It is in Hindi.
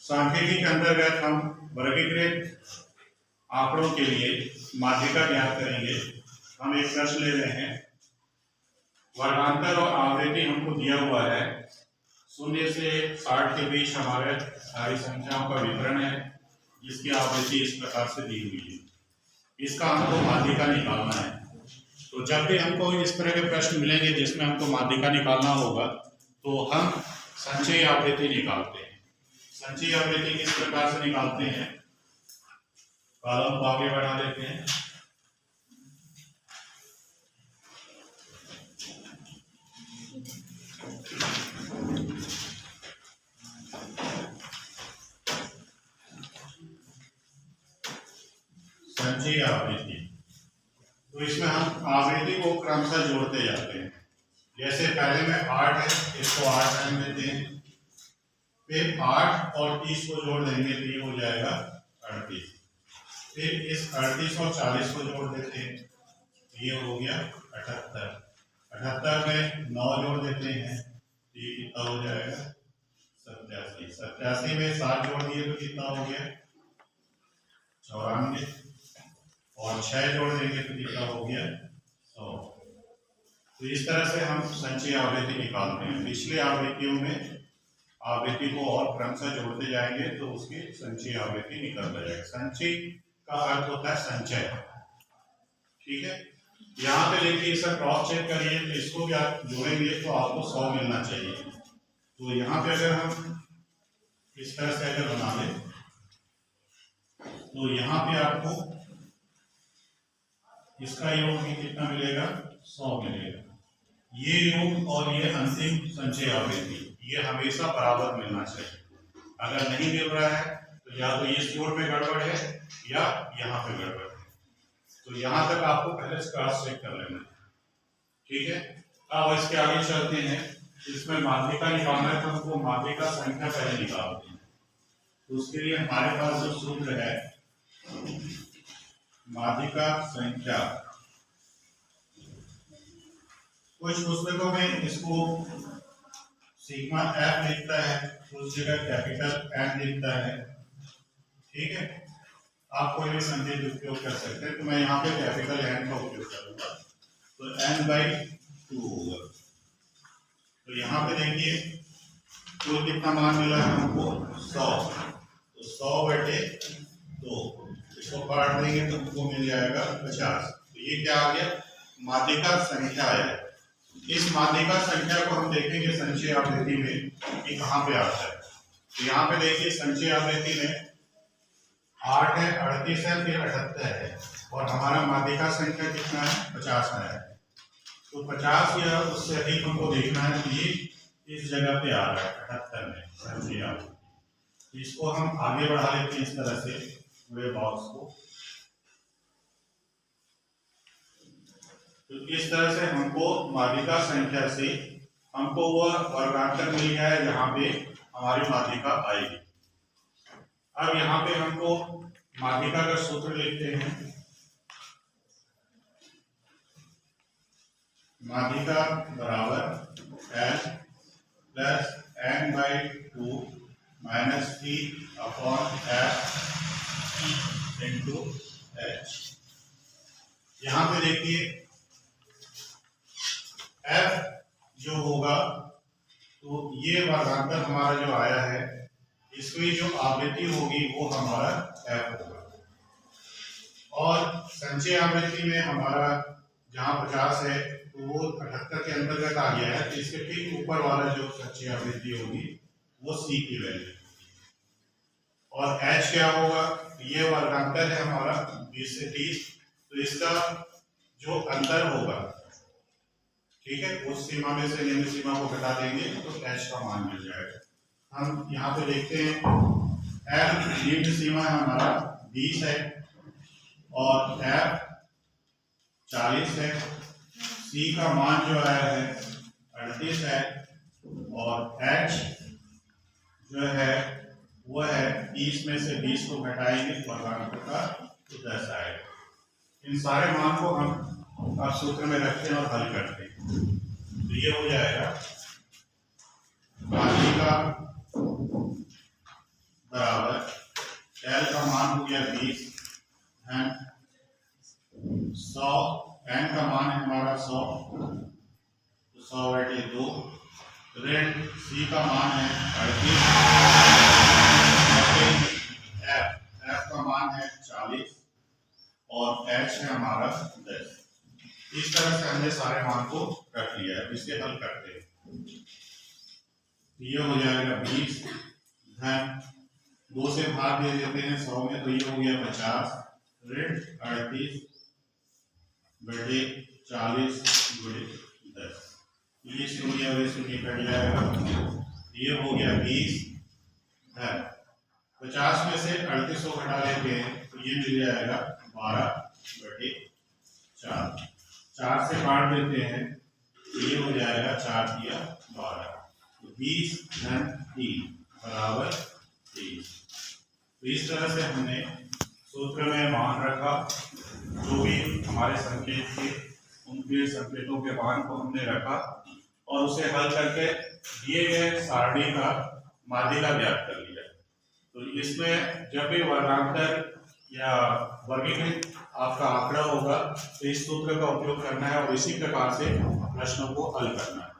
सांख्यिकी के अंतर्गत हम वर्गीकृत आंकड़ों के लिए माध्यिका ज्ञात करेंगे। हम एक प्रश्न ले रहे हैं। वर्गांतर और आवृत्ति हमको दिया हुआ है। 0 से 60 के बीच हमारे सारी संख्याओं का विवरण है, जिसकी आवृत्ति इस प्रकार से दी हुई है। इसका हमको माध्यिका निकालना है। तो जब भी हमको इस तरह के प्रश्न मिलेंगे जिसमें हमको माध्यिका निकालना होगा, तो हम संचयी आवृत्ति निकालते हैं। संचयी आवृत्ति किस प्रकार से निकालते हैं? कॉलम को आगे बढ़ा देते हैं। संचयी आवृत्ति, तो इसमें हम आवृत्ति को क्रमशः जोड़ते जाते हैं। जैसे पहले में 8 है, इसको 8 टाइम देते हैं, फिर 8 और 30 को जोड़ देंगे तो ये हो जाएगा 38। फिर इस 38 और 40 को जोड़ देते हैं, ये हो गया 78। 78 में 9 जोड़ देते हैं, ये कितना हो जाएगा 87। 87 में 7 जोड़ दिए तो कितना हो गया 94, और 6 जोड़ देंगे तो कितना हो गया 100। तो इस तरह से हम संचयी आवृत्ति निकालते हैं। पिछले आवृत्तियों में आवृत्ति को और क्रमशः जोड़ते जाएंगे तो उसकी संचयी आवृत्ति निकलता जाएगा। संचयी का अर्थ होता है संचय, ठीक है। यहाँ पे देखिए, इसका क्रॉस चेक करिए, तो इसको क्या जोड़ेंगे तो आपको 100 मिलना चाहिए। तो यहाँ पे अगर हम इस तरह से अगर बना लें तो यहाँ पे आपको इसका योग भी कितना मिलेगा 100 मिलेगा। ये योग और ये अंतिम संचयी आवृत्ति ये हमेशा बराबर मिलना चाहिए। अगर नहीं मिल रहा है तो या तो इस जोड़ में गड़बड़ है या यहाँ पे गड़बड़ है। तो यहाँ तक आपको पहले क्रॉस चेक कर लेना है, ठीक है। अब इसके आगे चलते हैं। इसमें माध्यिका निकालना है तो हमको माध्यिका संख्या पहले निकालते हैं। तो उसके लिए हमारे पास जो सूत्र है माध्यिका संख्या, कुछ पुस्तकों में इसको सिग्मा एफ लिखता है, उस जगह कैपिटल एन लिखता है, ठीक है। आप कोई भी संकेत उपयोग कर सकते हैं। तो मैं यहाँ पे कैपिटल एन का उपयोग करूंगा, तो n/2 होगा। तो यहाँ पे देखिए कुल कितना मान मिला है हमको 100, तो 100/2 इसको काट देंगे तो हमको मिल जाएगा 50। तो ये क्या आ गया माध्यिका संख्या आया। इस माध्यिका संख्या को हम देखेंगे संचयी आवृत्ति में कि कहाँ पे आता है। तो यहाँ पे देखिए संचयी आवृत्ति में 8 है, 38 है, फिर 78 है, और हमारा माध्यिका संख्या कितना है 50 है। तो 50 या उससे अधिक हमको देखना है, तो ये इस जगह पे आ रहा है 78 में संचयी आवृत्ति। इसको हम आगे बढ़ा लेते हैं इस तरह से पूरे बॉक्स को। तो इस तरह से हमको माध्यिका संख्या से हमको वह वर्गांतर मिल गया है जहाँ पे हमारी माध्यिका आएगी। अब यहाँ पे हमको माध्यिका का सूत्र लिखते हैं। माध्यिका बराबर L plus n/2 minus P/F into H। यहाँ पे देखिए F जो होगा तो ये वर्गांतर हमारा जो आया है इसकी जो आवृत्ति होगी वो हमारा F होगा। और संचयी आवृत्ति में हमारा जहाँ 50 है तो वो 78 के अंतर्गत आ गया है। तो इसके ठीक ऊपर वाला जो संचयी आवृत्ति होगी वो C की वैल्यू। और H क्या होगा, ये वर्गांतर है हमारा 20 से 30, तो इसका जो अंतर होगा, ठीक है, उस सीमा में से निम्न सीमा को घटा देंगे तो H का मान मिल जाएगा। हम यहाँ पे देखते हैं F निम्न सीमा हमारा 20 है और F 40 है, C का मान जो आया है 38 है, और H जो है वो है 30 में से 20 को घटाएंगे वर्गांतर का तो 10 आएगा। इन सारे मान को हम अब सूत्र में रखते हैं और हल करते हैं। तो ये हो जाएगा माध्यिका बराबर एल का मान हो गया 20 है 100, एन का मान है हमारा 100 तो 100/2, ऋण सी का मान है 38, एफ का मान है 40 और एच है हमारा 10। इस तरह से हमने सारे मान को रख लिया है। इसे हल करते हैं, ये हो जाएगा 20 धन 2 से भाग दे देते हैं 100 में, तो ये हो गया 50 ऋण 38 बटे 40 बटे 10, ये से हो गया और इसमें निकल जाएगा, ये हो गया 20 धन 50 में से 38 को घटा लेते हैं तो ये मिल जाएगा 12/4, 4 से काट देते हैं तो ये हो जाएगा 4 दिया 12, तो 20 धन 3 बराबर 30। तो इस तरह से हमने सूत्र में मान रखा, जो भी हमारे संकेत थे उनके संकेतों के मान को हमने रखा और उसे हल करके दिए गए सारणी का माध्यिका ज्ञात कर लिया। तो इसमें जब भी वर्गांतर या वर्गीकृत आपका आंकड़ा होगा तो इस सूत्र का उपयोग करना है और इसी प्रकार से प्रश्नों को हल करना है।